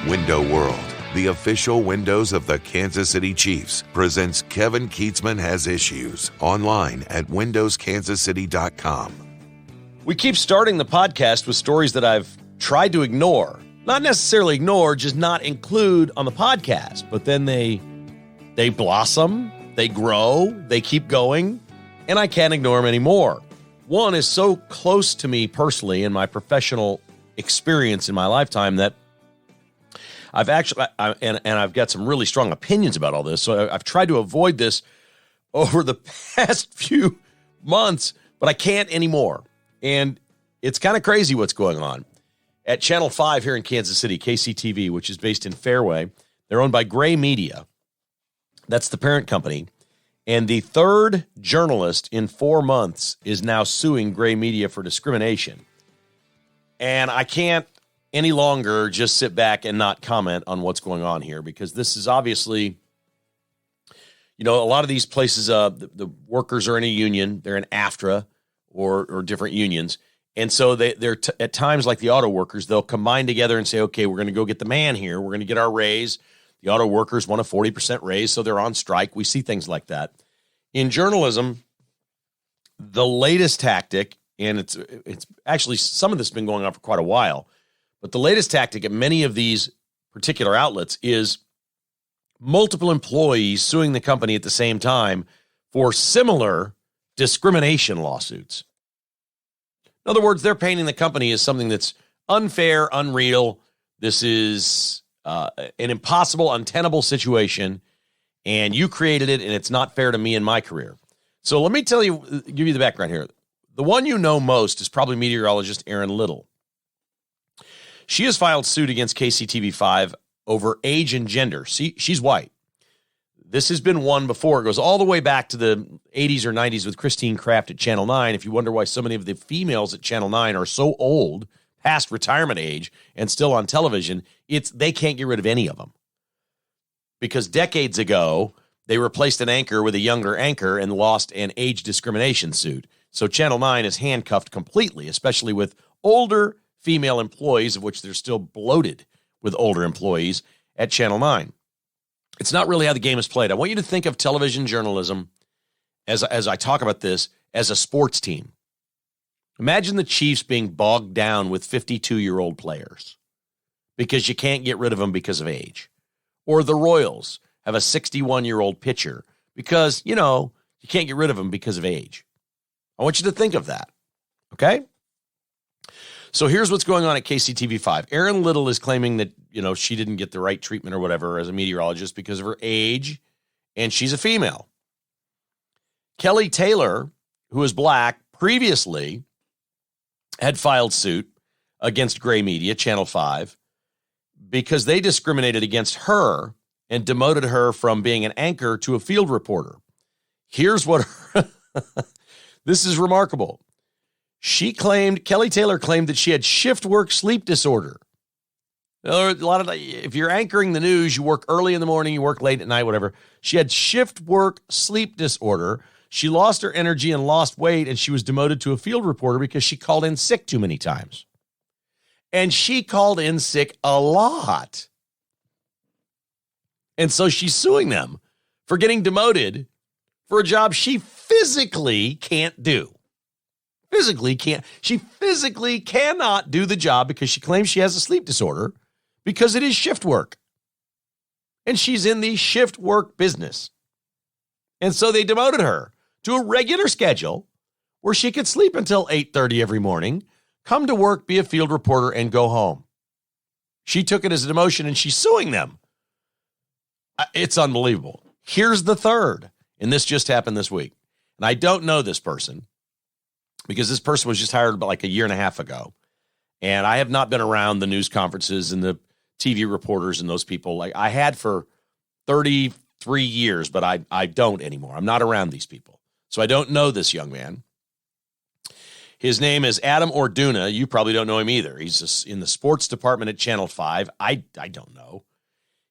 Window World, the official windows of the Kansas City Chiefs, presents Kevin Keatsman Has Issues online at windowskansascity.com. We keep starting the podcast with stories that I've tried to ignore. Not necessarily ignore, just not include on the podcast. But then they blossom, they grow, they keep going, and I can't ignore them anymore. One is so close to me personally in my professional experience in my lifetime that I've actually, and I've got some really strong opinions about all this, so I've tried to avoid this over the past few months, but I can't anymore. And it's kind of crazy what's going on. At Channel 5 here in Kansas City, KCTV, which is based in Fairway, they're owned by Gray Media. That's the parent company. And the third journalist in 4 months is now suing Gray Media for discrimination. And I can't any longer just sit back and not comment on what's going on here, because this is obviously, a lot of these places, the workers are in a union, they're in AFTRA or different unions. And so they're at times, like the auto workers, they'll combine together and say, okay, we're going to go get the man here. We're going to get our raise. The auto workers want a 40% raise, so they're on strike. We see things like that. In journalism, the latest tactic, and it's actually, some of this has been going on for quite a while, but the latest tactic at many of these particular outlets is multiple employees suing the company at the same time for similar discrimination lawsuits. In other words, they're painting the company as something that's unfair, unreal. This is an impossible, untenable situation, and you created it, and it's not fair to me in my career. So let me give you the background here. The one you know most is probably meteorologist Erin Little. She has filed suit against KCTV5 over age and gender. She's white. This has been one before. It goes all the way back to the 80s or 90s with Christine Kraft at Channel 9. If you wonder why so many of the females at Channel 9 are so old, past retirement age, and still on television, they can't get rid of any of them. Because decades ago, they replaced an anchor with a younger anchor and lost an age discrimination suit. So Channel 9 is handcuffed completely, especially with older female employees, of which they're still bloated with older employees at Channel 9. It's not really how the game is played. I want you to think of television journalism, as I talk about this, as a sports team. Imagine the Chiefs being bogged down with 52-year-old players because you can't get rid of them because of age. Or the Royals have a 61-year-old pitcher because, you can't get rid of them because of age. I want you to think of that, okay? So here's what's going on at KCTV5. Erin Little is claiming that, she didn't get the right treatment or whatever as a meteorologist because of her age, and she's a female. Kelly Taylor, who is black, previously had filed suit against Gray Media, Channel 5, because they discriminated against her and demoted her from being an anchor to a field reporter. Here's what this is remarkable. Kelly Taylor claimed that she had shift work sleep disorder. If you're anchoring the news, you work early in the morning, you work late at night, whatever. She had shift work sleep disorder. She lost her energy and lost weight, and she was demoted to a field reporter because she called in sick too many times. And she called in sick a lot. And so she's suing them for getting demoted for a job she physically can't do. She physically cannot do the job because she claims she has a sleep disorder because it is shift work. And she's in the shift work business. And so they demoted her to a regular schedule where she could sleep until 8:30 every morning, come to work, be a field reporter, and go home. She took it as a demotion, and she's suing them. It's unbelievable. Here's the third, and this just happened this week. And I don't know this person because this person was just hired about like a year and a half ago. And I have not been around the news conferences and the TV reporters and those people. Like I had for 33 years, but I don't anymore. I'm not around these people. So I don't know this young man. His name is Adam Orduna. You probably don't know him either. He's in the sports department at Channel 5. I don't know.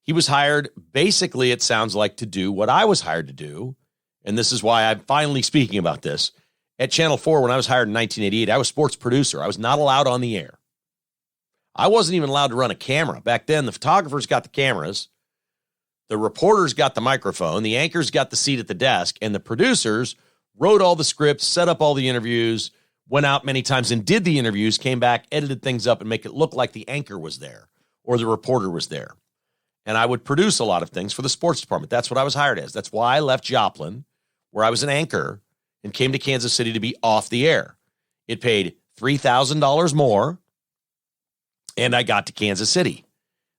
He was hired, basically, it sounds like, to do what I was hired to do. And this is why I'm finally speaking about this. At Channel 4, when I was hired in 1988, I was sports producer. I was not allowed on the air. I wasn't even allowed to run a camera. Back then, the photographers got the cameras, the reporters got the microphone, the anchors got the seat at the desk, and the producers wrote all the scripts, set up all the interviews, went out many times and did the interviews, came back, edited things up, and make it look like the anchor was there or the reporter was there. And I would produce a lot of things for the sports department. That's what I was hired as. That's why I left Joplin, where I was an anchor, and came to Kansas City to be off the air. It paid $3,000 more, and I got to Kansas City.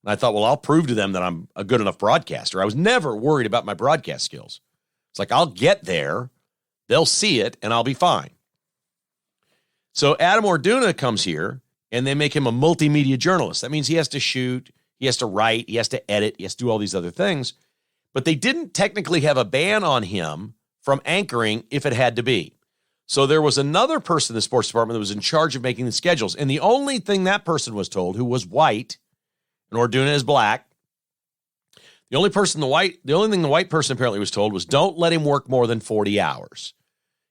And I thought, well, I'll prove to them that I'm a good enough broadcaster. I was never worried about my broadcast skills. It's like, I'll get there, they'll see it, and I'll be fine. So Adam Orduna comes here, and they make him a multimedia journalist. That means he has to shoot, he has to write, he has to edit, he has to do all these other things. But they didn't technically have a ban on him from anchoring if it had to be. So there was another person in the sports department that was in charge of making the schedules. And the only thing that person was told, who was white, and Orduna is black, the only thing the white person apparently was told was, don't let him work more than 40 hours.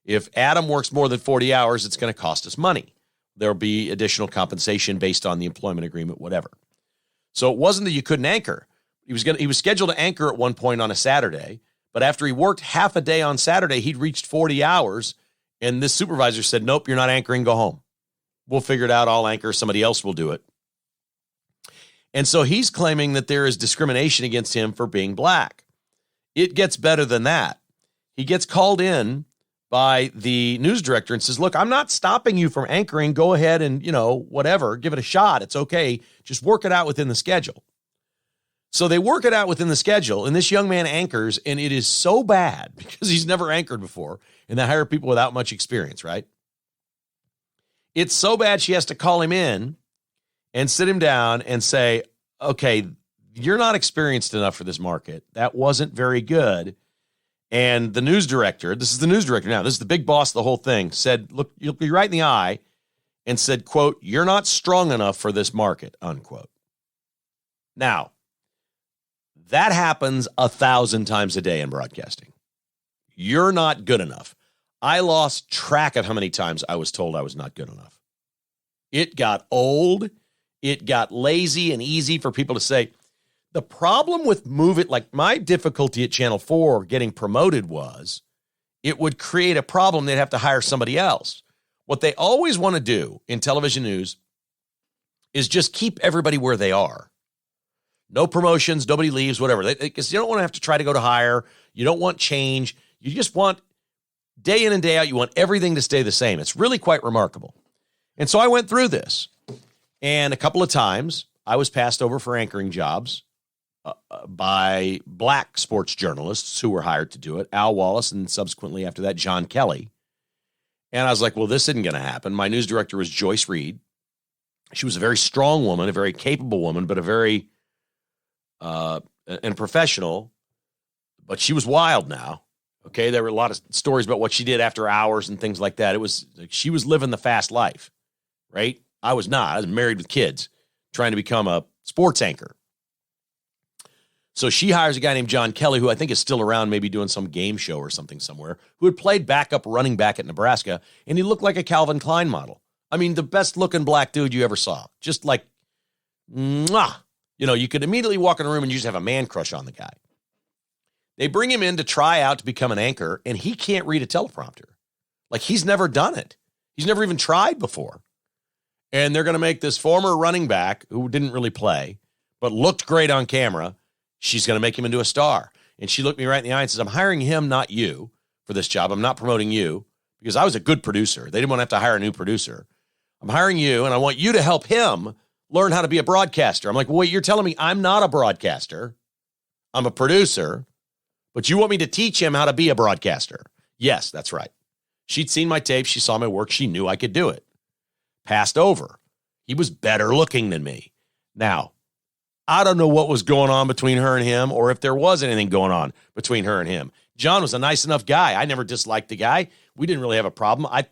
If Adam works more than 40 hours, it's going to cost us money. There'll be additional compensation based on the employment agreement, whatever. So it wasn't that you couldn't anchor. He was scheduled to anchor at one point on a Saturday, but after he worked half a day on Saturday, he'd reached 40 hours, and this supervisor said, nope, you're not anchoring, go home. We'll figure it out, I'll anchor, somebody else will do it. And so he's claiming that there is discrimination against him for being black. It gets better than that. He gets called in by the news director and says, look, I'm not stopping you from anchoring. Go ahead and, whatever, give it a shot. It's okay. Just work it out within the schedule. So they work it out within the schedule, and this young man anchors, and it is so bad because he's never anchored before, and they hire people without much experience, right? It's so bad she has to call him in and sit him down and say, okay, you're not experienced enough for this market. That wasn't very good. And the news director, this is the news director now, this is the big boss of the whole thing, said, look, you'll be right in the eye, and said, quote, you're not strong enough for this market, unquote. Now, that happens 1,000 times a day in broadcasting. You're not good enough. I lost track of how many times I was told I was not good enough. It got old. It got lazy and easy for people to say. The problem with like my difficulty at Channel 4 getting promoted was it would create a problem. They'd have to hire somebody else. What they always want to do in television news is just keep everybody where they are. No promotions, nobody leaves, whatever. Because you don't want to have to try to go to hire. You don't want change. You just want day in and day out, you want everything to stay the same. It's really quite remarkable. And so I went through this. And a couple of times I was passed over for anchoring jobs by black sports journalists who were hired to do it, Al Wallace, and subsequently after that, John Kelly. And I was like, well, this isn't going to happen. My news director was Joyce Reed. She was a very strong woman, a very capable woman, but a very and professional, but she was wild now. Okay, there were a lot of stories about what she did after hours and things like that. It was like she was living the fast life, right? I was not. I was married with kids, trying to become a sports anchor. So she hires a guy named John Kelly, who I think is still around, maybe doing some game show or something somewhere, who had played backup running back at Nebraska, and he looked like a Calvin Klein model. I mean, the best looking black dude you ever saw. Just like, mwah. You could immediately walk in a room and you just have a man crush on the guy. They bring him in to try out to become an anchor, and he can't read a teleprompter. Like, he's never done it. He's never even tried before. And they're going to make this former running back who didn't really play, but looked great on camera. She's going to make him into a star. And she looked me right in the eye and says, I'm hiring him, not you, for this job. I'm not promoting you because I was a good producer. They didn't want to have to hire a new producer. I'm hiring you, and I want you to help him learn how to be a broadcaster. I'm like, well, wait, you're telling me I'm not a broadcaster. I'm a producer, but you want me to teach him how to be a broadcaster? Yes, that's right. She'd seen my tape. She saw my work. She knew I could do it. Passed over. He was better looking than me. Now, I don't know what was going on between her and him, or if there was anything going on between her and him. John was a nice enough guy. I never disliked the guy. We didn't really have a problem. I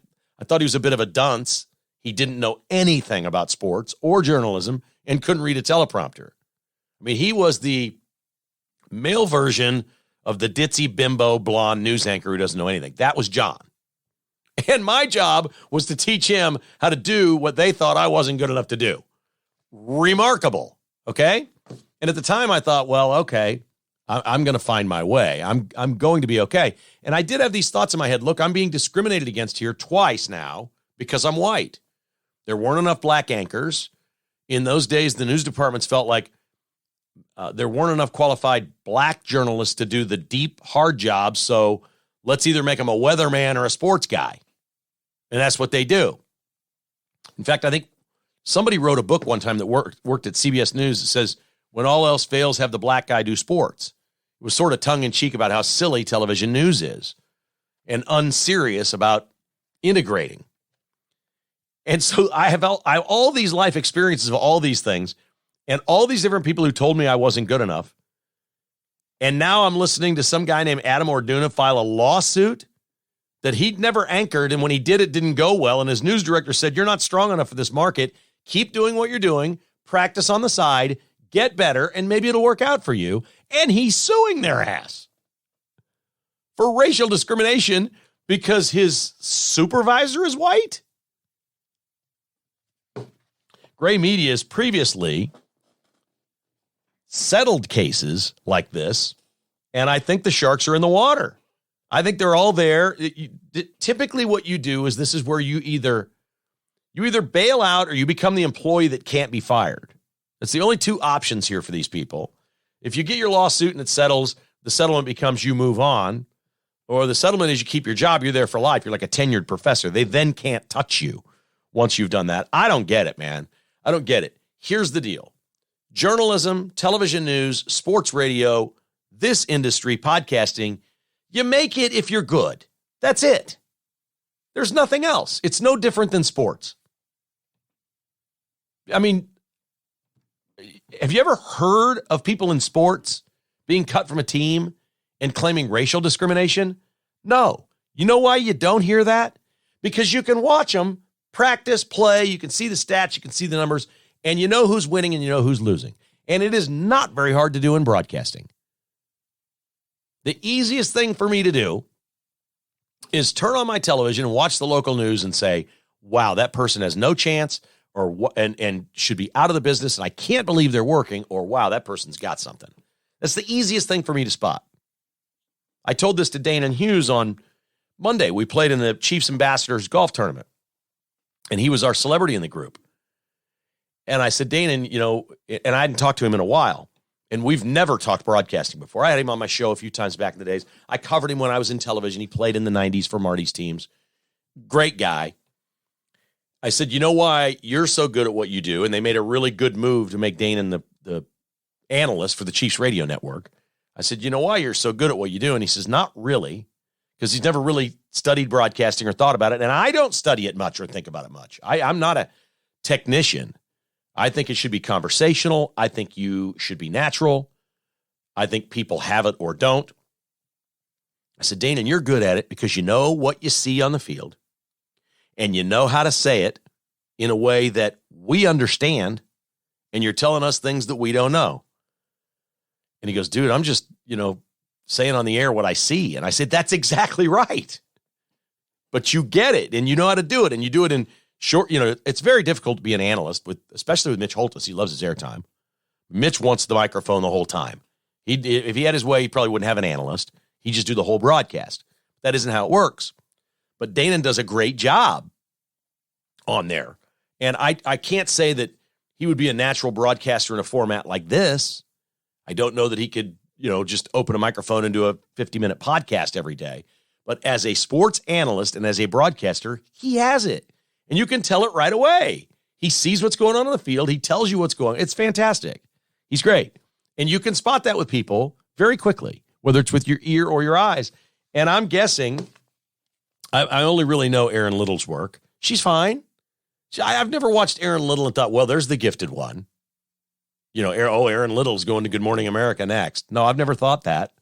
thought he was a bit of a dunce. He didn't know anything about sports or journalism and couldn't read a teleprompter. I mean, he was the male version of the ditzy bimbo blonde news anchor who doesn't know anything. That was John. And my job was to teach him how to do what they thought I wasn't good enough to do. remarkable. Okay. And at the time I thought, well, okay, I'm going to find my way. I'm going to be okay. And I did have these thoughts in my head. Look, I'm being discriminated against here twice now because I'm white. There weren't enough black anchors. In those days, the news departments felt like there weren't enough qualified black journalists to do the deep, hard jobs. So let's either make them a weatherman or a sports guy. And that's what they do. In fact, I think somebody wrote a book one time that worked at CBS News that says, when all else fails, have the black guy do sports. It was sort of tongue-in-cheek about how silly television news is and unserious about integrating. And so I have all these life experiences of all these things and all these different people who told me I wasn't good enough. And now I'm listening to some guy named Adam Orduna file a lawsuit that he'd never anchored, and when he did, it didn't go well. And his news director said, you're not strong enough for this market. Keep doing what you're doing. Practice on the side. Get better, and maybe it'll work out for you. And he's suing their ass for racial discrimination because his supervisor is white. Gray media has previously settled cases like this, and I think the sharks are in the water. I think they're all there. Typically what you do is this is where you either bail out or you become the employee that can't be fired. That's the only two options here for these people. If you get your lawsuit and it settles, the settlement becomes you move on, or the settlement is you keep your job, you're there for life. You're like a tenured professor. They then can't touch you once you've done that. I don't get it, man. I don't get it. Here's the deal. Journalism, television news, sports radio, this industry, podcasting, you make it if you're good. That's it. There's nothing else. It's no different than sports. I mean, have you ever heard of people in sports being cut from a team and claiming racial discrimination? No. You know why you don't hear that? Because you can watch them practice, play, you can see the stats, you can see the numbers, and you know who's winning and you know who's losing. And it is not very hard to do in broadcasting. The easiest thing for me to do is turn on my television and watch the local news and say, wow, that person has no chance, or and should be out of the business, and I can't believe they're working, or wow, that person's got something. That's the easiest thing for me to spot. I told this to Dana Hughes on Monday. We played in the Chiefs Ambassadors golf tournament, and he was our celebrity in the group. And I said, Dana, and I hadn't talked to him in a while, and we've never talked broadcasting before. I had him on my show a few times back in the days. I covered him when I was in television. He played in the 90s for Marty's teams. Great guy. I said, you know why you're so good at what you do? And they made a really good move to make Dana the analyst for the Chiefs radio network. I said, you know why you're so good at what you do? And he says, not really, because he's never really studied broadcasting or thought about it. And I don't study it much or think about it much. I'm not a technician. I think it should be conversational. I think you should be natural. I think people have it or don't. I said, Dana, you're good at it because you know what you see on the field. And you know how to say it in a way that we understand, and you're telling us things that we don't know. And he goes, dude, I'm just, saying on the air what I see. And I said, that's exactly right. But you get it, and you know how to do it, and you do it in short, it's very difficult to be an analyst, especially with Mitch Holthus. He loves his airtime. Mitch wants the microphone the whole time. If he had his way, he probably wouldn't have an analyst. He'd just do the whole broadcast. That isn't how it works. But Dana does a great job on there. And I can't say that he would be a natural broadcaster in a format like this. I don't know that he could, just open a microphone and do a 50-minute podcast every day. But as a sports analyst and as a broadcaster, he has it. And you can tell it right away. He sees what's going on the field. He tells you what's going on. It's fantastic. He's great. And you can spot that with people very quickly, whether it's with your ear or your eyes. And I'm guessing... I only really know Erin Little's work. She's fine. I've never watched Erin Little and thought, well, there's the gifted one. Erin Little's going to Good Morning America next. No, I've never thought that.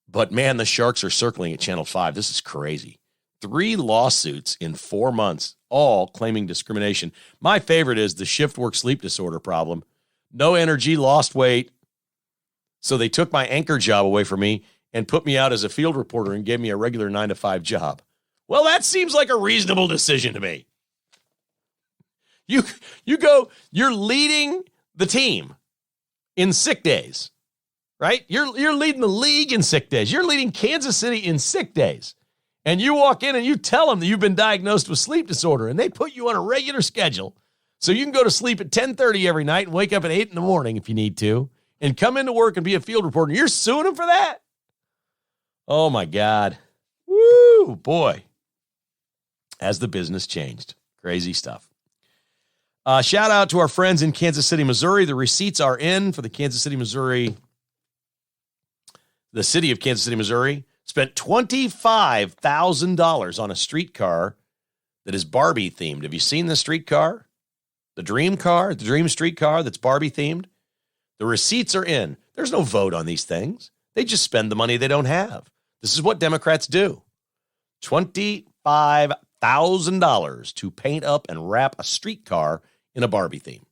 But, man, the Sharks are circling at Channel 5. This is crazy. 3 lawsuits in 4 months, all claiming discrimination. My favorite is the shift work sleep disorder problem. No energy, lost weight. So they took my anchor job away from me and put me out as a field reporter and gave me a regular 9-to-5 job. Well, that seems like a reasonable decision to me. You're leading the team in sick days, right? You're leading the league in sick days. You're leading Kansas City in sick days. And you walk in and you tell them that you've been diagnosed with sleep disorder, and they put you on a regular schedule so you can go to sleep at 10:30 every night and wake up at 8 in the morning if you need to, and come into work and be a field reporter. You're suing them for that? Oh, my God. Woo, boy. Has the business changed. Crazy stuff. Shout out to our friends in Kansas City, Missouri. The receipts are in for the Kansas City, Missouri. The city of Kansas City, Missouri spent $25,000 on a streetcar that is Barbie themed. Have you seen the streetcar? The dream streetcar that's Barbie themed? The receipts are in. There's no vote on these things. They just spend the money they don't have. This is what Democrats do. $25,000 to paint up and wrap a streetcar in a Barbie theme.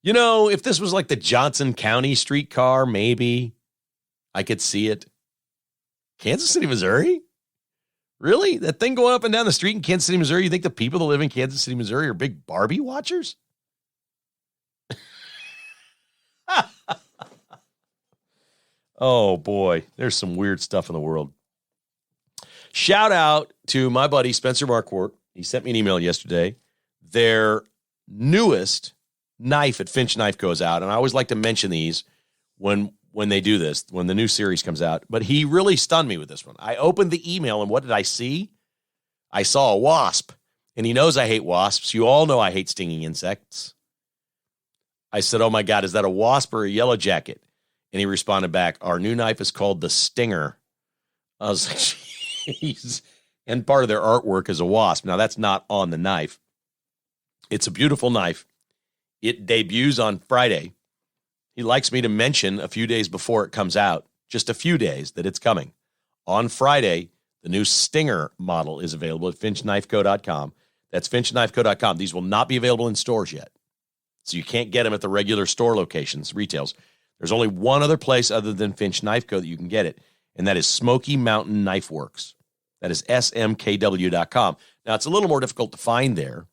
You know, if this was like the Johnson County streetcar, maybe I could see it. Kansas City, Missouri? Really? That thing going up and down the street in Kansas City, Missouri, you think the people that live in Kansas City, Missouri are big Barbie watchers? Oh, boy. There's some weird stuff in the world. Shout out to my buddy Spencer Marquardt. He sent me an email yesterday. Their newest knife at Finch Knife goes out, and I always like to mention these when they do this, when the new series comes out. But he really stunned me with this one. I opened the email, and what did I see? I saw a wasp, and he knows I hate wasps. You all know I hate stinging insects. I said, oh, my God, is that a wasp or a yellow jacket? And he responded back, our new knife is called the Stinger. I was like, jeez. And part of their artwork is a wasp. Now, that's not on the knife. It's a beautiful knife. It debuts on Friday. He likes me to mention a few days before it comes out, just a few days, that it's coming. On Friday, the new Stinger model is available at FinchKnifeCo.com. That's FinchKnifeCo.com. These will not be available in stores yet. So you can't get them at the regular store locations, retails. There's only one other place other than Finch Knife Co. that you can get it, and that is Smoky Mountain Knife Works. That is smkw.com. Now, it's a little more difficult to find there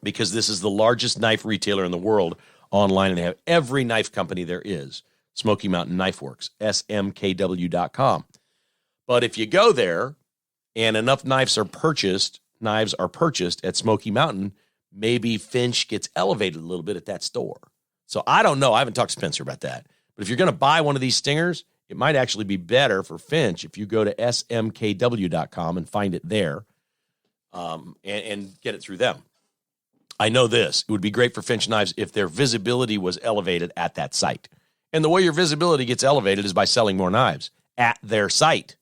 because this is the largest knife retailer in the world online, and they have every knife company there is. Smoky Mountain Knife Works, smkw.com. But if you go there and enough knives are purchased at Smoky Mountain, maybe Finch gets elevated a little bit at that store. So I don't know. I haven't talked to Spencer about that. But if you're going to buy one of these Stingers, it might actually be better for Finch if you go to smkw.com and find it there and get it through them. I know this. It would be great for Finch Knives if their visibility was elevated at that site. And the way your visibility gets elevated is by selling more knives at their site.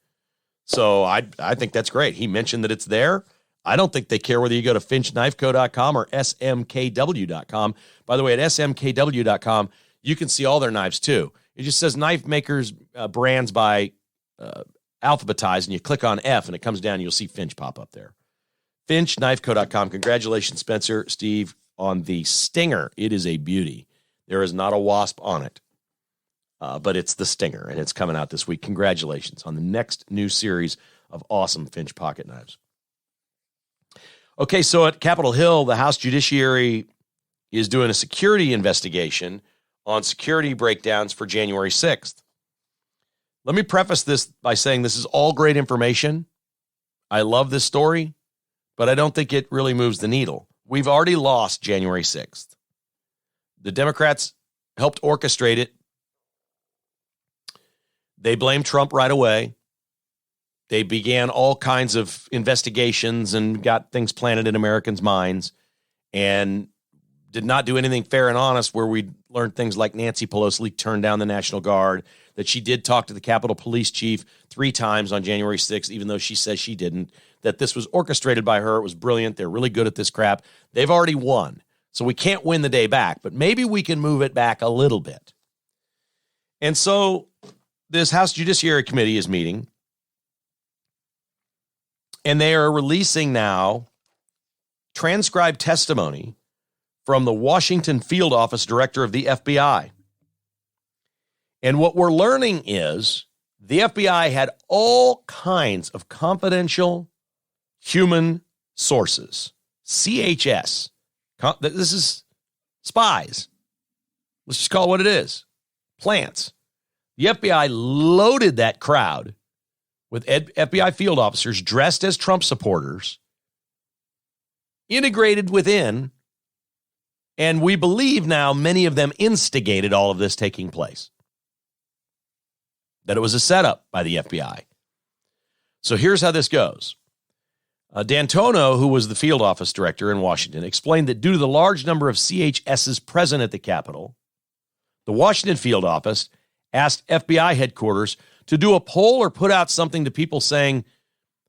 So I think that's great. He mentioned that it's there. I don't think they care whether you go to FinchKnifeCo.com or smkw.com. By the way, at smkw.com, you can see all their knives too. It just says knife makers brands by alphabetized, and you click on F, and it comes down, and you'll see Finch pop up there. FinchKnifeCo.com. Congratulations, Spencer, Steve, on the Stinger. It is a beauty. There is not a wasp on it, but it's the Stinger, and it's coming out this week. Congratulations on the next new series of awesome Finch pocket knives. Okay, so at Capitol Hill, the House Judiciary is doing a security investigation on security breakdowns for January 6th. Let me preface this by saying this is all great information. I love this story, but I don't think it really moves the needle. We've already lost January 6th. The Democrats helped orchestrate it. They blamed Trump right away. They began all kinds of investigations and got things planted in Americans' minds and did not do anything fair and honest, where we learned things like Nancy Pelosi turned down the National Guard, that she did talk to the Capitol Police Chief 3 times on January 6th, even though she says she didn't, that this was orchestrated by her. It was brilliant. They're really good at this crap. They've already won. So we can't win the day back, but maybe we can move it back a little bit. And so this House Judiciary Committee is meeting, and they are releasing now transcribed testimony from the Washington field office director of the FBI. And what we're learning is the FBI had all kinds of confidential human sources, CHS. This is spies. Let's just call it what it is. Plants. The FBI loaded that crowd with FBI field officers dressed as Trump supporters, integrated within, and we believe now many of them instigated all of this taking place. That it was a setup by the FBI. So here's how this goes. D'Antonio, who was the field office director in Washington, explained that due to the large number of CHSs present at the Capitol, the Washington field office asked FBI headquarters to do a poll or put out something to people saying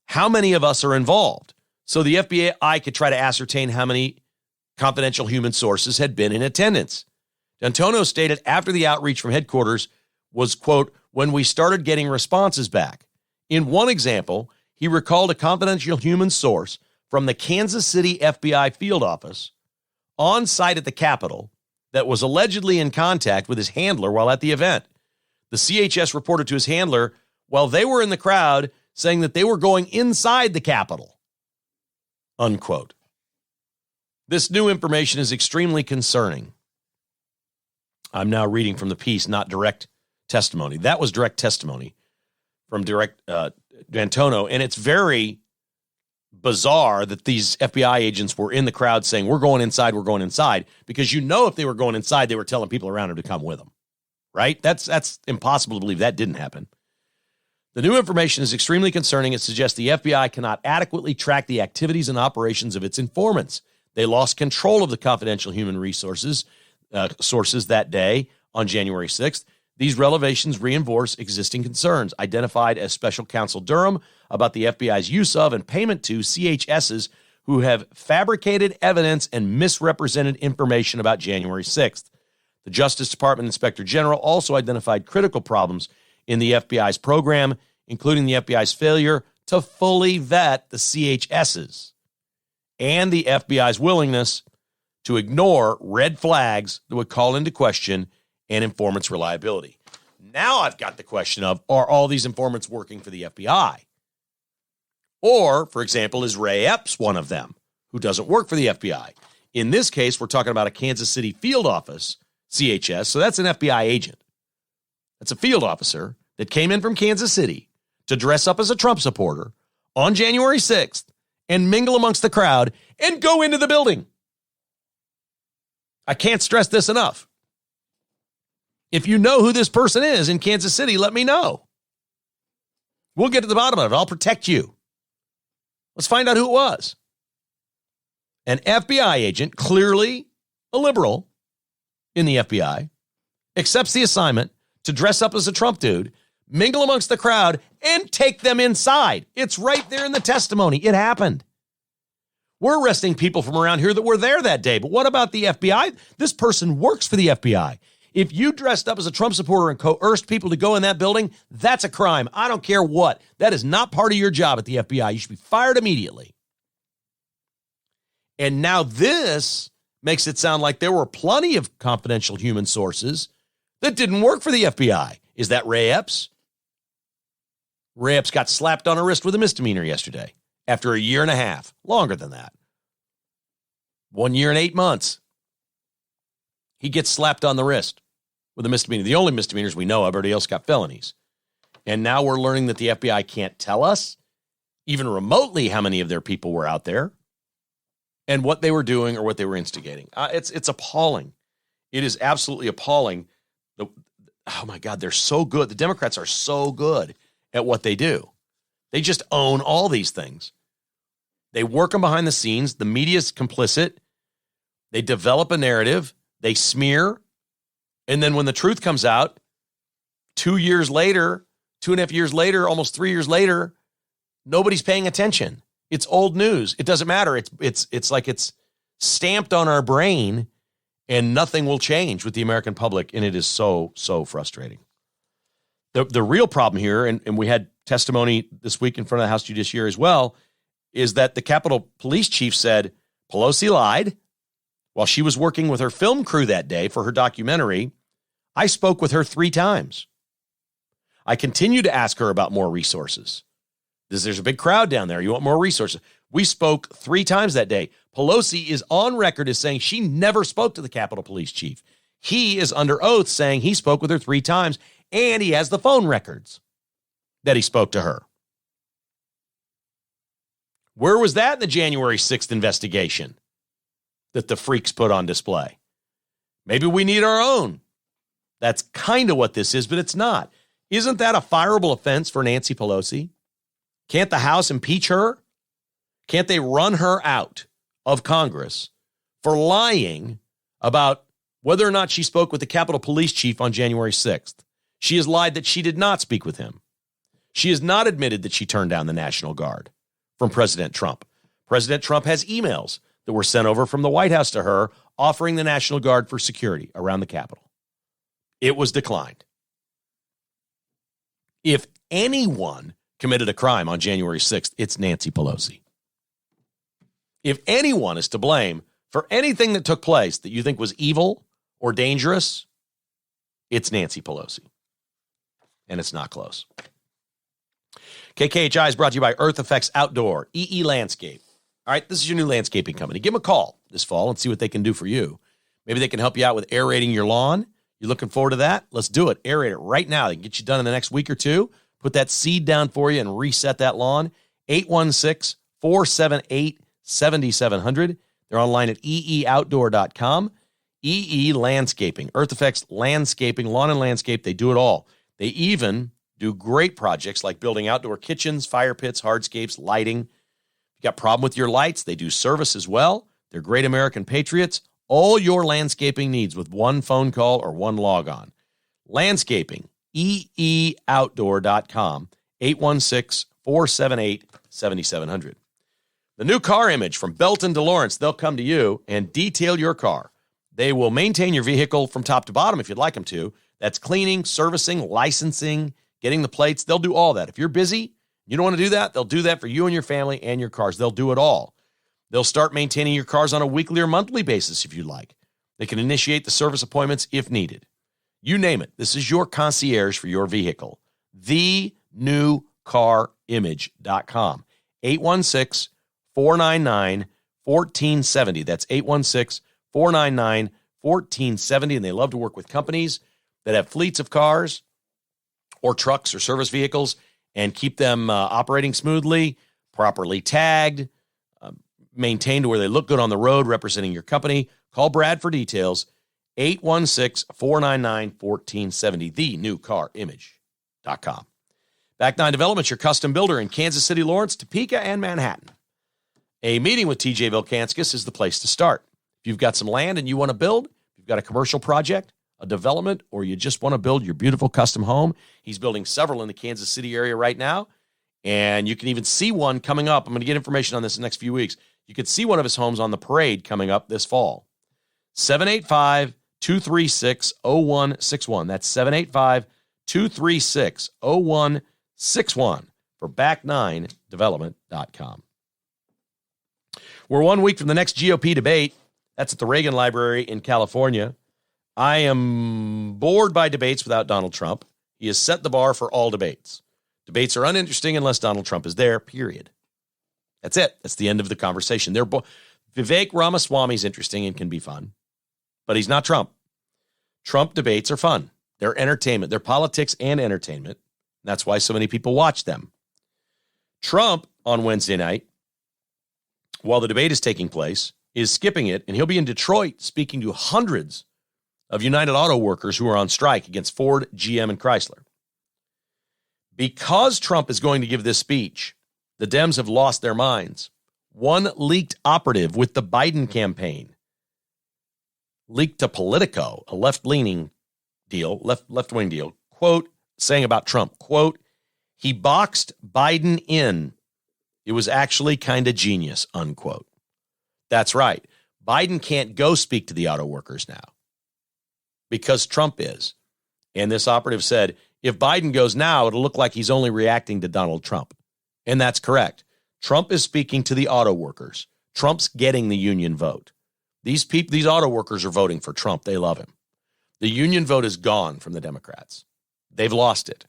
how many of us are involved, so the FBI could try to ascertain how many confidential human sources had been in attendance. D'Antonio stated after the outreach from headquarters was, quote, when we started getting responses back. In one example, he recalled a confidential human source from the Kansas City FBI field office on site at the Capitol that was allegedly in contact with his handler while at the event. The CHS reported to his handler while they were in the crowd saying that they were going inside the Capitol, unquote. This new information is extremely concerning. I'm now reading from the piece, not direct testimony. That was direct testimony from D'Antonio, and it's very bizarre that these FBI agents were in the crowd saying, we're going inside, because you know if they were going inside, they were telling people around them to come with them, right? That's impossible to believe that didn't happen. The new information is extremely concerning. It suggests the FBI cannot adequately track the activities and operations of its informants. They lost control of the confidential human resources sources that day on January 6th. These revelations reinforce existing concerns identified as Special Counsel Durham about the FBI's use of and payment to CHSs who have fabricated evidence and misrepresented information about January 6th. The Justice Department Inspector General also identified critical problems in the FBI's program, including the FBI's failure to fully vet the CHSs and the FBI's willingness to ignore red flags that would call into question an informant's reliability. Now I've got the question of, are all these informants working for the FBI? Or, for example, is Ray Epps one of them who doesn't work for the FBI? In this case, we're talking about a Kansas City field office, CHS, so that's an FBI agent. That's a field officer that came in from Kansas City to dress up as a Trump supporter on January 6th and mingle amongst the crowd and go into the building. I can't stress this enough. If you know who this person is in Kansas City, let me know. We'll get to the bottom of it. I'll protect you. Let's find out who it was. An FBI agent, clearly a liberal in the FBI, accepts the assignment to dress up as a Trump dude, mingle amongst the crowd, and take them inside. It's right there in the testimony. It happened. We're arresting people from around here that were there that day. But what about the FBI? This person works for the FBI. If you dressed up as a Trump supporter and coerced people to go in that building, that's a crime. I don't care what. That is not part of your job at the FBI. You should be fired immediately. And now this makes it sound like there were plenty of confidential human sources that didn't work for the FBI. Is that Ray Epps? Ray Epps got slapped on a wrist with a misdemeanor yesterday after a year and a half. Longer than that. 1 year and 8 months. He gets slapped on the wrist with a misdemeanor. The only misdemeanors we know of, everybody else got felonies. And now we're learning that the FBI can't tell us, even remotely, how many of their people were out there and what they were doing or what they were instigating. It's appalling. It is absolutely appalling. Oh, my God, they're so good. The Democrats are so good at what they do. They just own all these things. They work them behind the scenes. The media's complicit. They develop a narrative. They smear, and then when the truth comes out, 2 years later, 2.5 years later, almost 3 years later, nobody's paying attention. It's old news. It doesn't matter. It's like it's stamped on our brain, and nothing will change with the American public, and it is so, so frustrating. The real problem here, and we had testimony this week in front of the House Judiciary as well, is that the Capitol Police Chief said Pelosi lied. While she was working with her film crew that day for her documentary, I spoke with her 3 times. I continue to ask her about more resources. There's a big crowd down there. You want more resources? We spoke 3 times that day. Pelosi is on record as saying she never spoke to the Capitol Police Chief. He is under oath saying he spoke with her 3 times, and he has the phone records that he spoke to her. Where was that in the January 6th investigation that the freaks put on display? Maybe we need our own. That's kind of what this is, but it's not. Isn't that a fireable offense for Nancy Pelosi? Can't the House impeach her? Can't they run her out of Congress for lying about whether or not she spoke with the Capitol Police Chief on January 6th? She has lied that she did not speak with him. She has not admitted that she turned down the National Guard from President Trump. President Trump has emails that were sent over from the White House to her offering the National Guard for security around the Capitol. It was declined. If anyone committed a crime on January 6th, it's Nancy Pelosi. If anyone is to blame for anything that took place that you think was evil or dangerous, it's Nancy Pelosi. And it's not close. KKHI is brought to you by Earth Effects Outdoor, EE Landscape. All right, this is your new landscaping company. Give them a call this fall and see what they can do for you. Maybe they can help you out with aerating your lawn. You looking forward to that? Let's do it. Aerate it right now. They can get you done in the next week or two. Put that seed down for you and reset that lawn. 816-478-7700. They're online at eeoutdoor.com. EE Landscaping, Earth Effects Landscaping, lawn and landscape. They do it all. They even do great projects like building outdoor kitchens, fire pits, hardscapes, lighting. If you got a problem with your lights, they do service as well. They're great American patriots. All your landscaping needs with one phone call or one log on. Landscaping, eeoutdoor.com, 816-478-7700. The new car image from Belton to Lawrence, they'll come to you and detail your car. They will maintain your vehicle from top to bottom if you'd like them to. That's cleaning, servicing, licensing, getting the plates. They'll do all that. If you're busy, you don't want to do that, they'll do that for you and your family and your cars. They'll do it all. They'll start maintaining your cars on a weekly or monthly basis if you'd like. They can initiate the service appointments if needed. You name it. This is your concierge for your vehicle. TheNewCarImage.com. 816-499-1470. That's 816-499-1470. And they love to work with companies that have fleets of cars or trucks or service vehicles and keep them operating smoothly, properly tagged, maintained to where they look good on the road representing your company. Call Brad for details. 816-499-1470. TheNewCarImage.com. Back Nine Development's your custom builder in Kansas City, Lawrence, Topeka, and Manhattan. A meeting with TJ Vilkanskis is the place to start. If you've got some land and you want to build, if you've got a commercial project, a development, or you just want to build your beautiful custom home, he's building several in the Kansas City area right now, and you can even see one coming up. I'm going to get information on this in the next few weeks. You could see one of his homes on the parade coming up this fall. 785-236-0161. That's 785-236-0161 for back9development.com. We're 1 week from the next GOP debate. That's at the Reagan Library in California. I am bored by debates without Donald Trump. He has set the bar for all debates. Debates are uninteresting unless Donald Trump is there, period. That's it. That's the end of the conversation. Vivek Ramaswamy is interesting and can be fun, but he's not Trump. Trump debates are fun. They're entertainment. They're politics and entertainment. That's why so many people watch them. Trump, on Wednesday night, while the debate is taking place, is skipping it, and he'll be in Detroit speaking to hundreds of United Auto Workers who are on strike against Ford, GM, and Chrysler. Because Trump is going to give this speech, the Dems have lost their minds. One leaked operative with the Biden campaign leaked to Politico, a left-wing deal, quote, saying about Trump, quote, he boxed Biden in. It was actually kind of genius, unquote. That's right. Biden can't go speak to the auto workers now because Trump is. And this operative said, if Biden goes now, it'll look like he's only reacting to Donald Trump. And that's correct. Trump is speaking to the auto workers. Trump's getting the union vote. These auto workers are voting for Trump. They love him. The union vote is gone from the Democrats. They've lost it.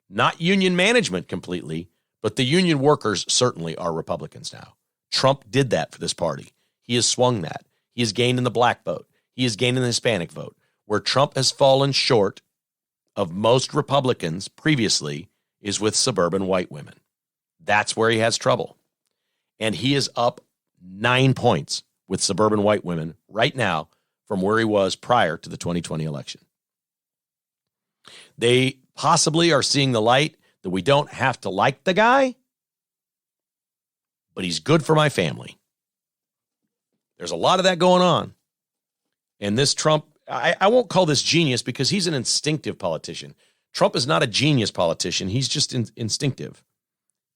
Not union management completely, but the union workers certainly are Republicans now. Trump did that for this party. He has swung that. He has gained in the black vote. He has gained in the Hispanic vote. Where Trump has fallen short of most Republicans previously is with suburban white women. That's where he has trouble. And he is up 9 points with suburban white women right now from where he was prior to the 2020 election. They possibly are seeing the light that we don't have to like the guy, but he's good for my family. There's a lot of that going on. And this Trump, I won't call this genius because he's an instinctive politician. Trump is not a genius politician. He's just instinctive.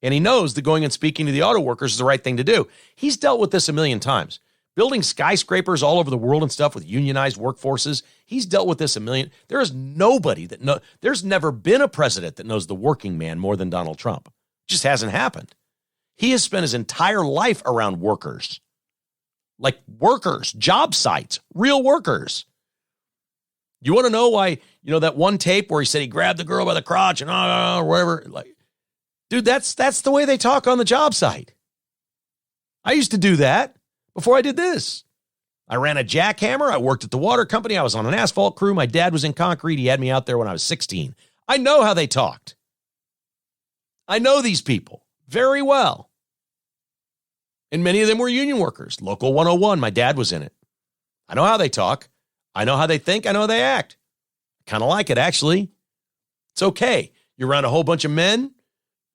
And he knows that going and speaking to the auto workers is the right thing to do. He's dealt with this a million times. Building skyscrapers all over the world and stuff with unionized workforces. He's dealt with this a million. There is nobody there's never been a president that knows the working man more than Donald Trump. It just hasn't happened. He has spent his entire life around workers. Like workers, job sites, real workers. You want to know why, that one tape where he said he grabbed the girl by the crotch and or whatever, dude, that's the way they talk on the job site. I used to do that before I did this. I ran a jackhammer. I worked at the water company. I was on an asphalt crew. My dad was in concrete. He had me out there when I was 16. I know how they talked. I know these people very well. And many of them were union workers. Local 101, my dad was in it. I know how they talk. I know how they think. I know how they act. Kind of like it, actually. It's okay. You're around a whole bunch of men.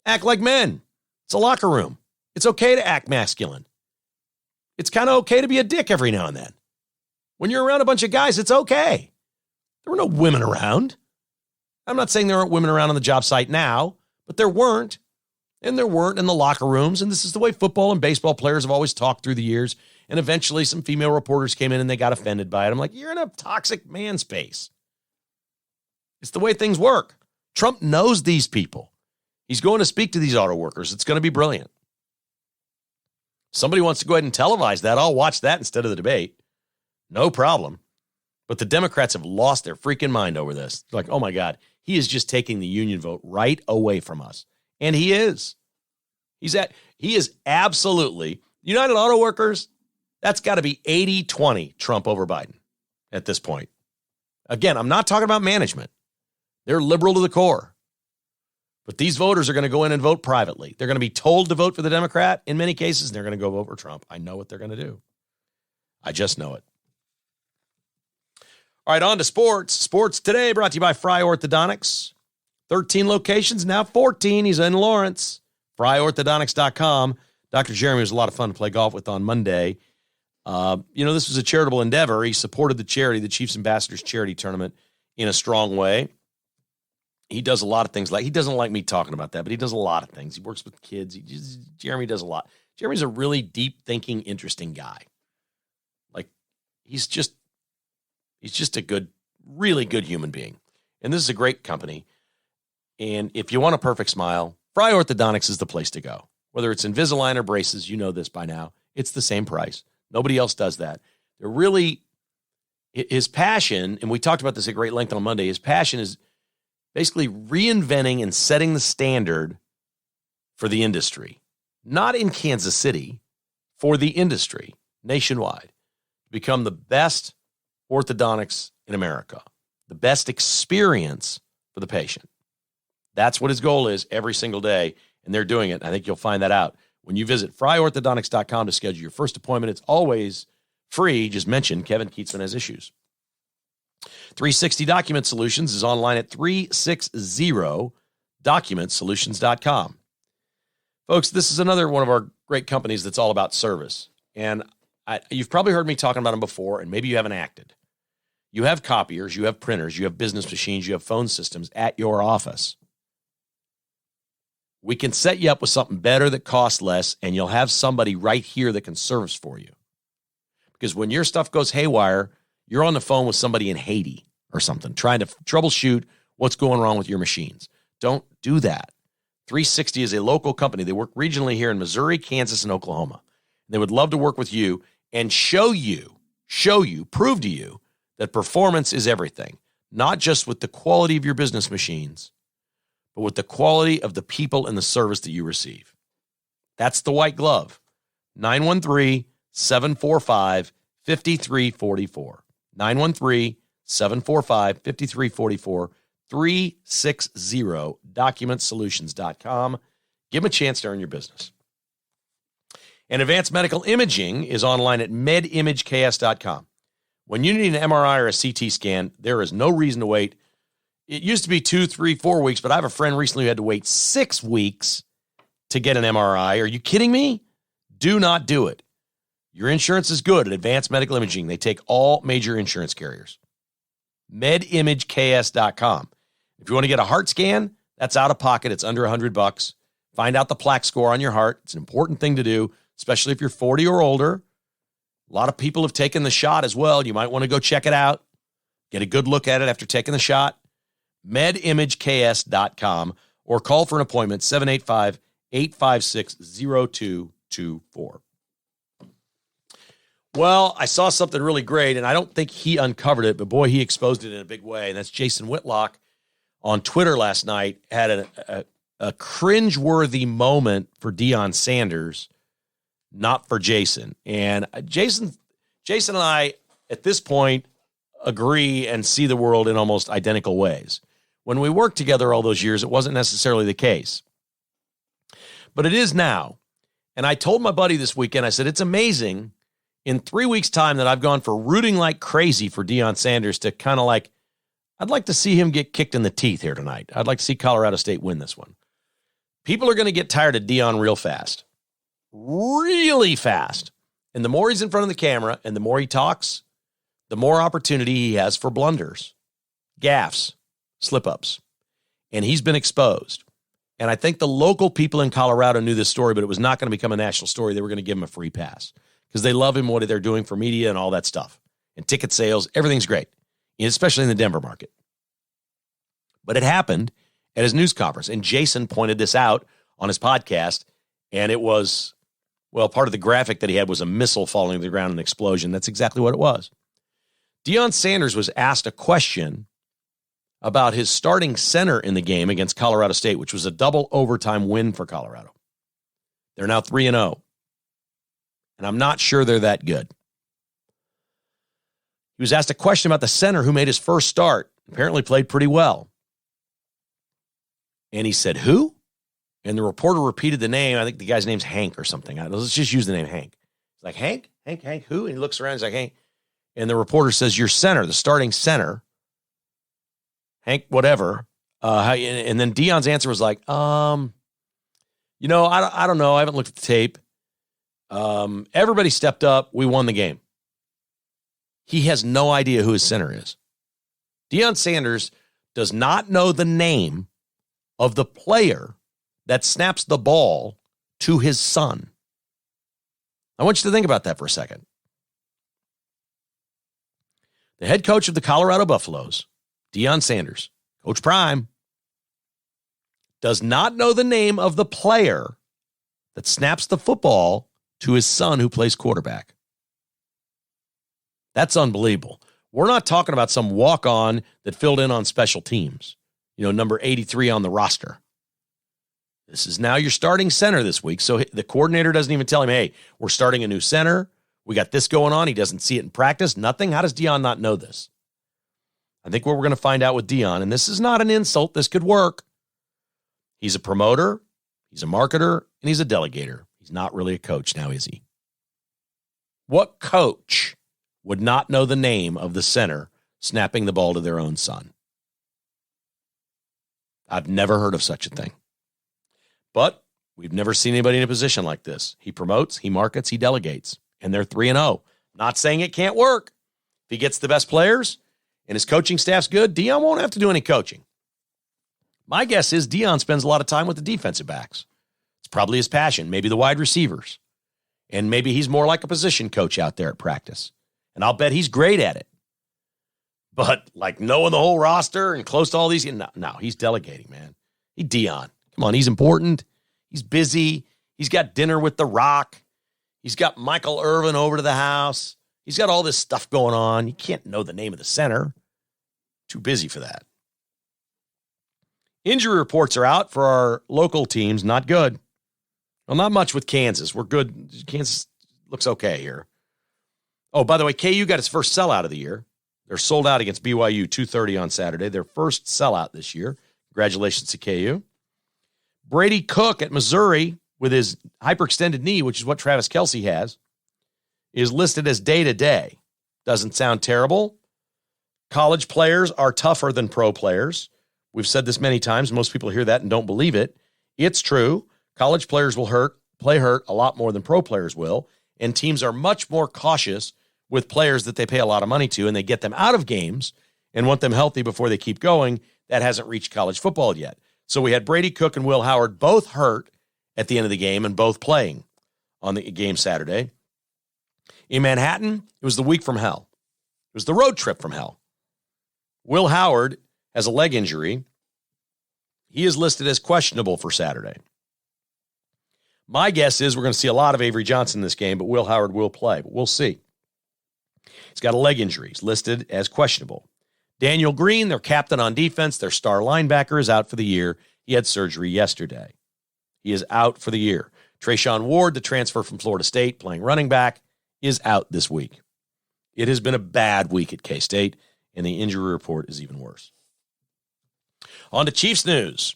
Act like men. It's a locker room. It's okay to act masculine. It's kind of okay to be a dick every now and then. When you're around a bunch of guys, it's okay. There were no women around. I'm not saying there aren't women around on the job site now, but there weren't. And there weren't in the locker rooms. And this is the way football and baseball players have always talked through the years. And eventually some female reporters came in and they got offended by it. I'm like, you're in a toxic man space. It's the way things work. Trump knows these people. He's going to speak to these auto workers. It's going to be brilliant. Somebody wants to go ahead and televise that. I'll watch that instead of the debate. No problem. But the Democrats have lost their freaking mind over this. They're like, oh my God, he is just taking the union vote right away from us. And he is. He is absolutely, United Auto Workers, that's got to be 80-20 Trump over Biden at this point. Again, I'm not talking about management. They're liberal to the core. But these voters are going to go in and vote privately. They're going to be told to vote for the Democrat in many cases, and they're going to go vote for Trump. I know what they're going to do. I just know it. All right, on to sports. Sports Today brought to you by Fry Orthodontics. 13 locations, now 14. He's in Lawrence. FryOrthodontics.com. Dr. Jeremy was a lot of fun to play golf with on Monday. This was a charitable endeavor. He supported the charity, the Chiefs Ambassadors Charity Tournament, in a strong way. He does a lot of things. He doesn't like me talking about that, but he does a lot of things. He works with kids. Jeremy does a lot. Jeremy's a really deep thinking, interesting guy. He's just a good, really good human being. And this is a great company. And if you want a perfect smile, Fry Orthodontics is the place to go. Whether it's Invisalign or braces, you know this by now, it's the same price. Nobody else does that. They're really, his passion, and we talked about this at great length on Monday, his passion is basically reinventing and setting the standard for the industry. Not in Kansas City, for the industry, nationwide. Become the best orthodontics in America. The best experience for the patient. That's what his goal is every single day, and they're doing it. I think you'll find that out when you visit FryOrthodontics.com to schedule your first appointment. It's always free. Just mention Kevin Keatsman has issues. 360 Document Solutions is online at 360documentsolutions.com. Folks, this is another one of our great companies that's all about service. And you've probably heard me talking about them before, and maybe you haven't acted. You have copiers, you have printers, you have business machines, you have phone systems at your office. We can set you up with something better that costs less, and you'll have somebody right here that can service for you. Because when your stuff goes haywire, you're on the phone with somebody in Haiti or something, trying to troubleshoot what's going wrong with your machines. Don't do that. 360 is a local company. They work regionally here in Missouri, Kansas, and Oklahoma. They would love to work with you and show you, prove to you that performance is everything, not just with the quality of your business machines, but with the quality of the people and the service that you receive. That's the white glove. 913-745-5344. 913-745-5344. 360documentsolutions.com. Give them a chance to earn your business. And Advanced Medical Imaging is online at medimageks.com. When you need an MRI or a CT scan, there is no reason to wait. It used to be 2, 3, 4 weeks, but I have a friend recently who had to wait 6 weeks to get an MRI. Are you kidding me? Do not do it. Your insurance is good at Advanced Medical Imaging. They take all major insurance carriers. medimageks.com. If you want to get a heart scan, that's out of pocket. It's under $100. Find out the plaque score on your heart. It's an important thing to do, especially if you're 40 or older. A lot of people have taken the shot as well. You might want to go check it out. Get a good look at it after taking the shot. medimageks.com or call for an appointment, 785-856-0224. Well, I saw something really great, and I don't think he uncovered it, but boy, he exposed it in a big way, and that's Jason Whitlock on Twitter last night had a cringeworthy moment for Deion Sanders, not for Jason. And Jason and I, at this point, agree and see the world in almost identical ways. When we worked together all those years, it wasn't necessarily the case. But it is now. And I told my buddy this weekend, I said, it's amazing in 3 weeks' time that I've gone for rooting like crazy for Deion Sanders to kind of like, I'd like to see him get kicked in the teeth here tonight. I'd like to see Colorado State win this one. People are going to get tired of Deion real fast. Really fast. And the more he's in front of the camera and the more he talks, the more opportunity he has for blunders, gaffes, slip-ups. And he's been exposed. And I think the local people in Colorado knew this story, but it was not going to become a national story. They were going to give him a free pass because they love him, what they're doing for media and all that stuff. And ticket sales, everything's great, especially in the Denver market. But it happened at his news conference, and Jason pointed this out on his podcast, and it was, well, part of the graphic that he had was a missile falling to the ground, an explosion. That's exactly what it was. Deion Sanders was asked a question about his starting center in the game against Colorado State, which was a double overtime win for Colorado. They're now 3-0, and I'm not sure they're that good. He was asked a question about the center who made his first start, apparently played pretty well. And he said, who? And the reporter repeated the name. I think the guy's name's Hank or something. Let's just use the name Hank. He's like, Hank, who? And he looks around, he's like, Hank. And the reporter says, your center, the starting center, Hank, whatever. And then Deion's answer was like, I don't know. I haven't looked at the tape. Everybody stepped up. We won the game. He has no idea who his center is. Deion Sanders does not know the name of the player that snaps the ball to his son. I want you to think about that for a second. The head coach of the Colorado Buffaloes, Deion Sanders, Coach Prime, does not know the name of the player that snaps the football to his son who plays quarterback. That's unbelievable. We're not talking about some walk-on that filled in on special teams, number 83 on the roster. This is now your starting center this week. So the coordinator doesn't even tell him, hey, we're starting a new center. We got this going on. He doesn't see it in practice. Nothing. How does Deion not know this? I think what we're going to find out with Deion, and this is not an insult, this could work. He's a promoter, he's a marketer, and he's a delegator. He's not really a coach now, is he? What coach would not know the name of the center snapping the ball to their own son? I've never heard of such a thing. But we've never seen anybody in a position like this. He promotes, he markets, he delegates, and they're 3-0. Not saying it can't work. If he gets the best players and his coaching staff's good, Deion won't have to do any coaching. My guess is Deion spends a lot of time with the defensive backs. It's probably his passion, maybe the wide receivers. And maybe he's more like a position coach out there at practice. And I'll bet he's great at it. But like knowing the whole roster and close to all these, no, he's delegating, man. He's Deion. Come on, he's important. He's busy. He's got dinner with The Rock. He's got Michael Irvin over to the house. He's got all this stuff going on. You can't know the name of the center. Too busy for that. Injury reports are out for our local teams. Not good. Well, not much with Kansas. We're good. Kansas looks okay here. Oh, by the way, KU got its first sellout of the year. They're sold out against BYU 2:30 on Saturday. Their first sellout this year. Congratulations to KU. Brady Cook at Missouri with his hyperextended knee, which is what Travis Kelce has, is listed as day-to-day. Doesn't sound terrible. College players are tougher than pro players. We've said this many times. Most people hear that and don't believe it. It's true. College players will play hurt a lot more than pro players will, and teams are much more cautious with players that they pay a lot of money to, and they get them out of games and want them healthy before they keep going. That hasn't reached college football yet. So we had Brady Cook and Will Howard both hurt at the end of the game and both playing on the game Saturday. In Manhattan, it was the week from hell. It was the road trip from hell. Will Howard has a leg injury. He is listed as questionable for Saturday. My guess is we're going to see a lot of Avery Johnson in this game, but Will Howard will play. But we'll see. He's got a leg injury. He's listed as questionable. Daniel Green, their captain on defense, their star linebacker, is out for the year. He had surgery yesterday. He is out for the year. Trayshawn Ward, the transfer from Florida State, playing running back, is out this week. It has been a bad week at K-State, and the injury report is even worse. On to Chiefs news.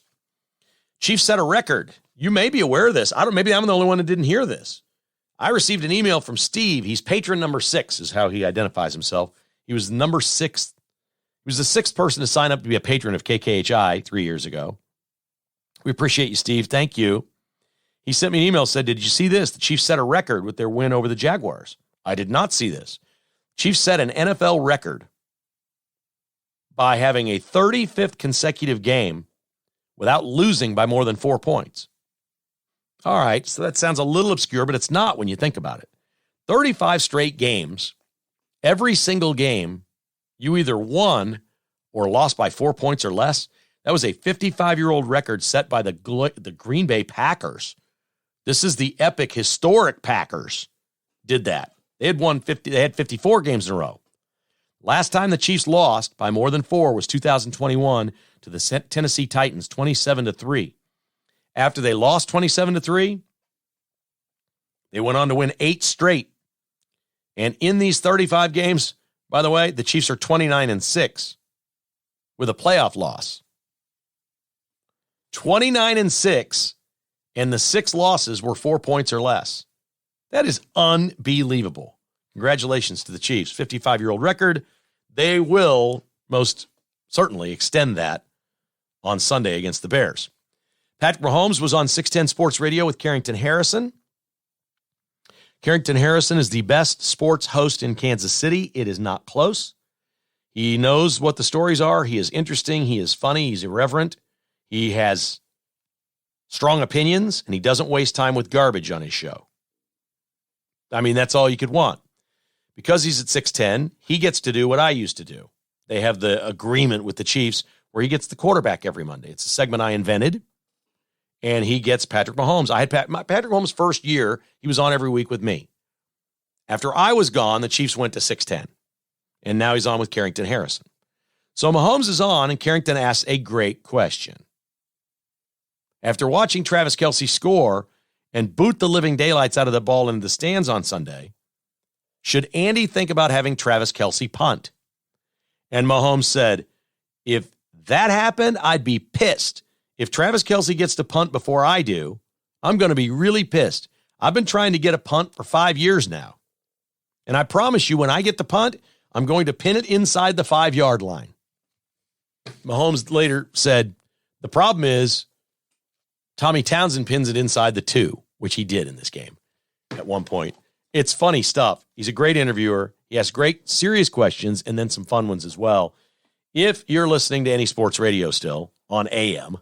Chiefs set a record. You may be aware of this. Maybe I'm the only one who didn't hear this. I received an email from Steve. He's patron number 6 is how he identifies himself. He was number 6. He was the 6th person to sign up to be a patron of KKHI 3 years ago. We appreciate you, Steve. Thank you. He sent me an email, said, did you see this? The Chiefs set a record with their win over the Jaguars. I did not see this. Chiefs set an NFL record by having a 35th consecutive game without losing by more than 4 points. All right, so that sounds a little obscure, but it's not when you think about it. 35 straight games, every single game, you either won or lost by 4 points or less. That was a 55-year-old record set by the Green Bay Packers. This is the epic, historic Packers did that. They had 54 games in a row. Last time the Chiefs lost by more than 4 was 2021 to the Tennessee Titans, 27-3. After they lost 27-3, they went on to win 8 straight. And in these 35 games, by the way, the Chiefs are 29-6 with a playoff loss. 29-6, and the 6 losses were 4 points or less. That is unbelievable. Congratulations to the Chiefs. 55-year-old record. They will most certainly extend that on Sunday against the Bears. Patrick Mahomes was on 610 Sports Radio with Carrington Harrison. Carrington Harrison is the best sports host in Kansas City. It is not close. He knows what the stories are. He is interesting. He is funny. He's irreverent. He has strong opinions, and he doesn't waste time with garbage on his show. I mean, that's all you could want. Because he's at 610, he gets to do what I used to do. They have the agreement with the Chiefs where he gets the quarterback every Monday. It's a segment I invented, and he gets Patrick Mahomes. I had Patrick Mahomes' first year. He was on every week with me. After I was gone, the Chiefs went to 610, and now he's on with Carrington Harrison. So Mahomes is on, and Carrington asks a great question. After watching Travis Kelce score and boot the living daylights out of the ball into the stands on Sunday, should Andy think about having Travis Kelce punt? And Mahomes said, if that happened, I'd be pissed. If Travis Kelce gets to punt before I do, I'm going to be really pissed. I've been trying to get a punt for 5 years now. And I promise you, when I get the punt, I'm going to pin it inside the 5-yard line. Mahomes later said, the problem is Tommy Townsend pins it inside the 2, which he did in this game at one point. It's funny stuff. He's a great interviewer. He asks great, serious questions and then some fun ones as well. If you're listening to any sports radio still on AM,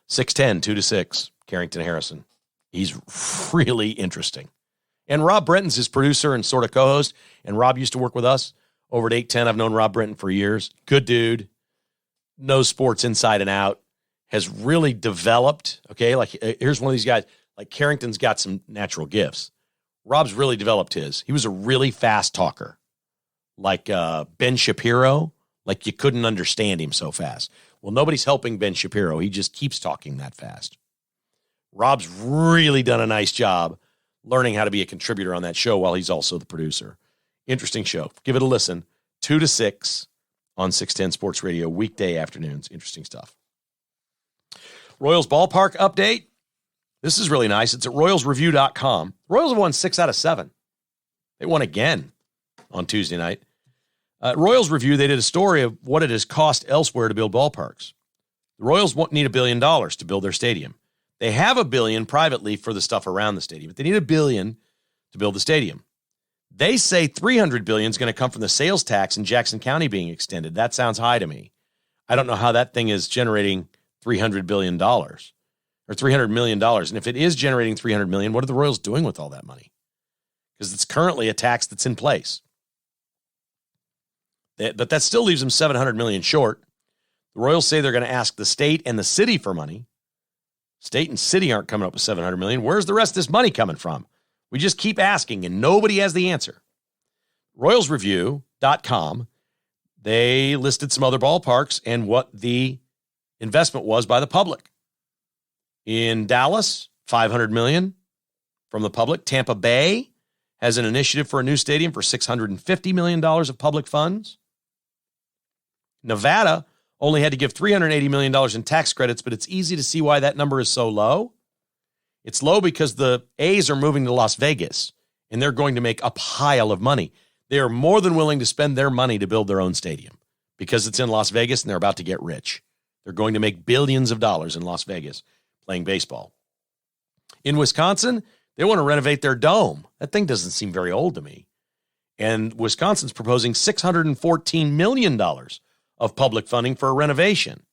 610, 2 to 6, Carrington Harrison. He's really interesting. And Rob Brenton's his producer and sort of co-host. And Rob used to work with us over at 810. I've known Rob Brenton for years. Good dude. Knows sports inside and out. Has really developed. Okay, like here's one of these guys. Like Carrington's got some natural gifts. Rob's really developed his. He was a really fast talker. Like Ben Shapiro. Like you couldn't understand him so fast. Well, nobody's helping Ben Shapiro. He just keeps talking that fast. Rob's really done a nice job learning how to be a contributor on that show while he's also the producer. Interesting show. Give it a listen. 2 to 6 on 610 Sports Radio, weekday afternoons. Interesting stuff. Royals ballpark update. This is really nice. It's at royalsreview.com. Royals have won 6 out of 7. They won again on Tuesday night. At Royals Review, they did a story of what it has cost elsewhere to build ballparks. The Royals need $1 billion to build their stadium. They have $1 billion privately for the stuff around the stadium, but they need $1 billion to build the stadium. They say $300 billion is going to come from the sales tax in Jackson County being extended. That sounds high to me. I don't know how that thing is generating $300 billion or $300 million. And if it is generating $300 million, what are the Royals doing with all that money? Because it's currently a tax that's in place. But that still leaves them $700 million short. The Royals say they're going to ask the state and the city for money. State and city aren't coming up with $700 million. Where's the rest of this money coming from? We just keep asking, and nobody has the answer. RoyalsReview.com, they listed some other ballparks and what the investment was by the public. In Dallas, $500 million from the public. Tampa Bay has an initiative for a new stadium for $650 million of public funds. Nevada only had to give $380 million in tax credits, but it's easy to see why that number is so low. It's low because the A's are moving to Las Vegas, and they're going to make a pile of money. They are more than willing to spend their money to build their own stadium because it's in Las Vegas, and they're about to get rich. They're going to make billions of dollars in Las Vegas playing baseball. In Wisconsin, they want to renovate their dome. That thing doesn't seem very old to me. And Wisconsin's proposing $614 million of public funding for a renovation.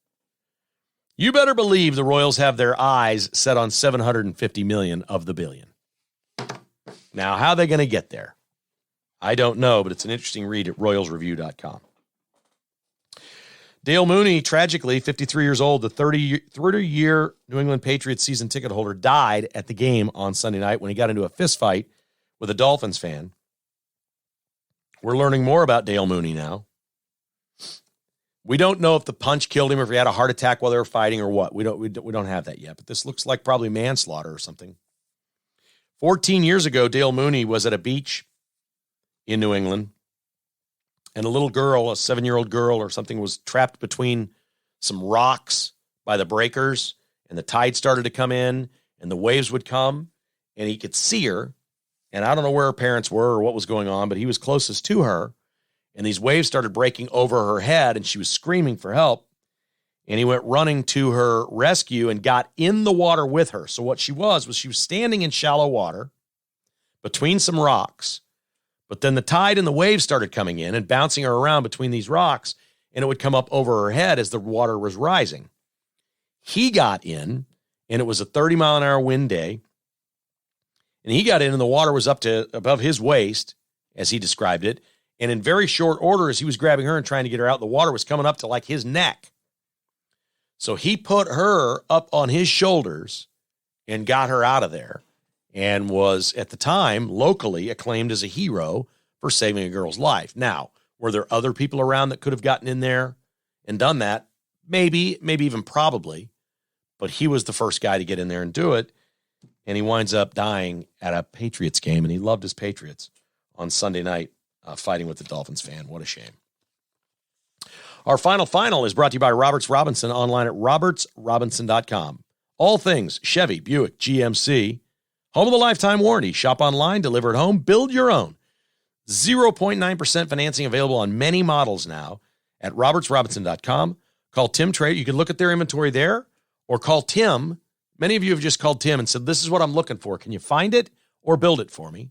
You better believe the Royals have their eyes set on $750 million of the billion. Now, how are they going to get there? I don't know, but it's an interesting read at royalsreview.com. Dale Mooney, tragically, 53 years old, the 30-year New England Patriots season ticket holder, died at the game on Sunday night when he got into a fist fight with a Dolphins fan. We're learning more about Dale Mooney now. We don't know if the punch killed him or if he had a heart attack while they were fighting or what. We don't have that yet, but this looks like probably manslaughter or something. 14 years ago, Dale Mooney was at a beach in New England, and a little girl, a 7-year-old girl or something, was trapped between some rocks by the breakers, and the tide started to come in, and the waves would come, and he could see her, and I don't know where her parents were or what was going on, but he was closest to her, and these waves started breaking over her head, and she was screaming for help, and he went running to her rescue and got in the water with her. So what she was she was standing in shallow water between some rocks, but then the tide and the waves started coming in and bouncing her around between these rocks, and it would come up over her head as the water was rising. He got in, and it was a 30-mile-an-hour wind day, and he got in, and the water was up to above his waist, as he described it, and in very short order, as he was grabbing her and trying to get her out, the water was coming up to like his neck. So he put her up on his shoulders and got her out of there, and was, at the time, locally acclaimed as a hero for saving a girl's life. Now, were there other people around that could have gotten in there and done that? Maybe even probably. But he was the first guy to get in there and do it, and he winds up dying at a Patriots game, and he loved his Patriots on Sunday night, fighting with the Dolphins fan. What a shame. Our final is brought to you by Roberts Robinson, online at robertsrobinson.com. All things Chevy, Buick, GMC, home of the lifetime warranty. Shop online, deliver at home, build your own. 0.9% financing available on many models now at robertsrobinson.com. Call Tim Trey. You can look at their inventory there, or call Tim. Many of you have just called Tim and said, this is what I'm looking for. Can you find it or build it for me?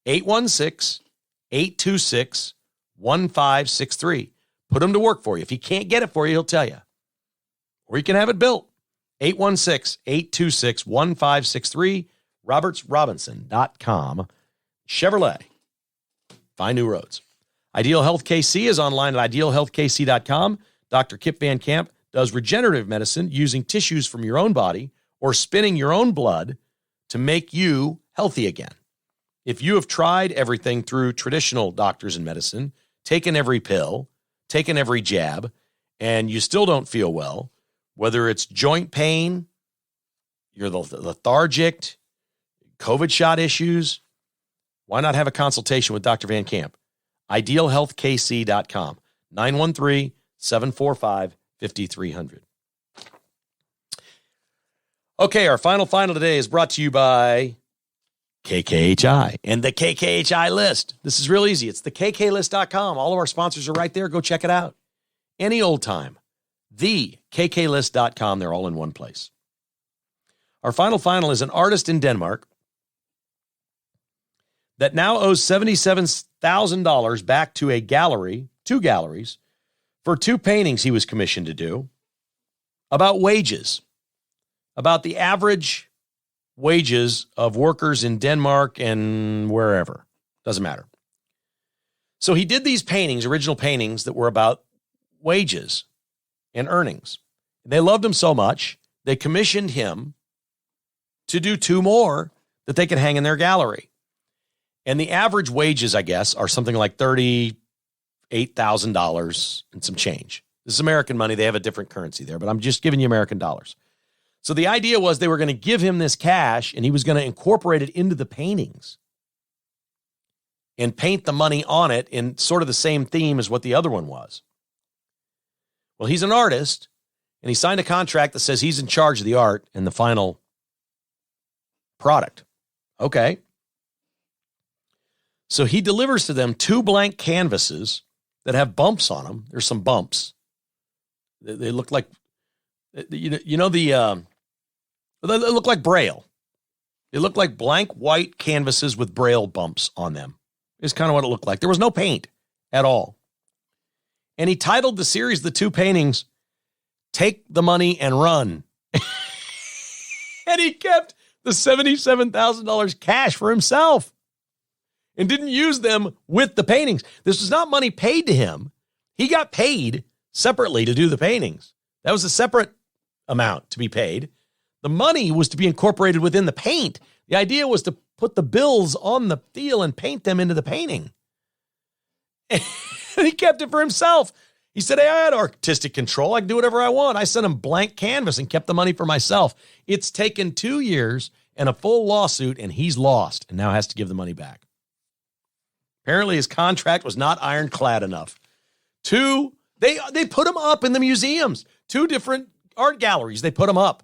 816-826-1563. Put him to work for you. If he can't get it for you, he'll tell you. Or you can have it built. 816-826-1563. robertsrobinson.com. Chevrolet. Find new roads. Ideal Health KC is online at idealhealthkc.com. Dr. Kip Van Camp does regenerative medicine using tissues from your own body or spinning your own blood to make you healthy again. If you have tried everything through traditional doctors and medicine, taken every pill, taken every jab, and you still don't feel well, whether it's joint pain, you're lethargic, COVID shot issues, why not have a consultation with Dr. Van Camp? IdealHealthKC.com, 913-745-5300. Okay, our final today is brought to you by KKHI and the KKHI list. This is real easy. It's the KKList.com. All of our sponsors are right there. Go check it out. Any old time. The KKList.com. They're all in one place. Our final is an artist in Denmark that now owes $77,000 back to two galleries, for two paintings he was commissioned to do about wages, about the average wages of workers in Denmark and wherever. Doesn't matter. So he did these paintings, original paintings, that were about wages and earnings. They loved him so much, they commissioned him to do two more that they could hang in their gallery. And the average wages, I guess, are something like $38,000 and some change. This is American money. They have a different currency there, but I'm just giving you American dollars. So the idea was they were going to give him this cash and he was going to incorporate it into the paintings and paint the money on it in sort of the same theme as what the other one was. Well, he's an artist and he signed a contract that says he's in charge of the art and the final product. Okay. So he delivers to them two blank canvases that have bumps on them. There's some bumps. They look like, they look like Braille. They look like blank white canvases with Braille bumps on them. Is kind of what it looked like. There was no paint at all. And he titled the series, the two paintings, Take the Money and Run. And he kept the $77,000 cash for himself and didn't use them with the paintings. This was not money paid to him. He got paid separately to do the paintings. That was a separate amount to be paid. The money was to be incorporated within the paint. The idea was to put the bills on the deal and paint them into the painting. And he kept it for himself. He said, hey, I had artistic control. I can do whatever I want. I sent him blank canvas and kept the money for myself. It's taken 2 years and a full lawsuit, and he's lost and now has to give the money back. Apparently his contract was not ironclad enough. They put him up in the museums. Two different art galleries, they put him up.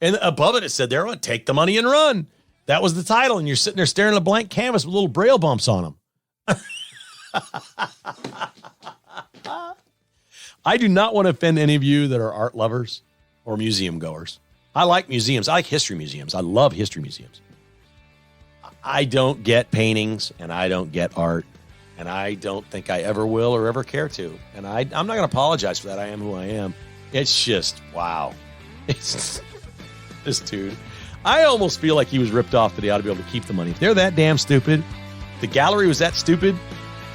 And above it said, there, take the money and run. That was the title, and you're sitting there staring at a blank canvas with little Braille bumps on them. I do not want to offend any of you that are art lovers or museum goers. I like museums. I like history museums. I love history museums. I don't get paintings, and I don't get art, and I don't think I ever will or ever care to. And I'm not going to apologize for that. I am who I am. It's just, wow. It's this dude. I almost feel like he was ripped off that he ought to be able to keep the money. If they're that damn stupid, the gallery was that stupid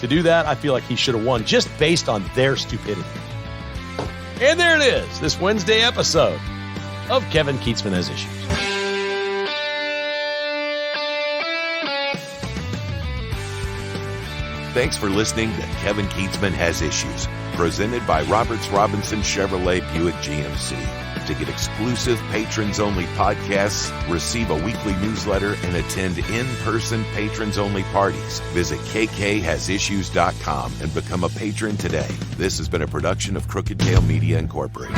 to do that, I feel like he should have won just based on their stupidity. And there it is, this Wednesday episode of Kevin Keatsman Has Issues. Thanks for listening to Kevin Keatsman Has Issues, presented by Roberts Robinson Chevrolet Buick GMC. To get exclusive patrons-only podcasts, receive a weekly newsletter, and attend in-person patrons-only parties, visit KKHasissues.com and become a patron today. This has been a production of Crooked Tail Media Incorporated.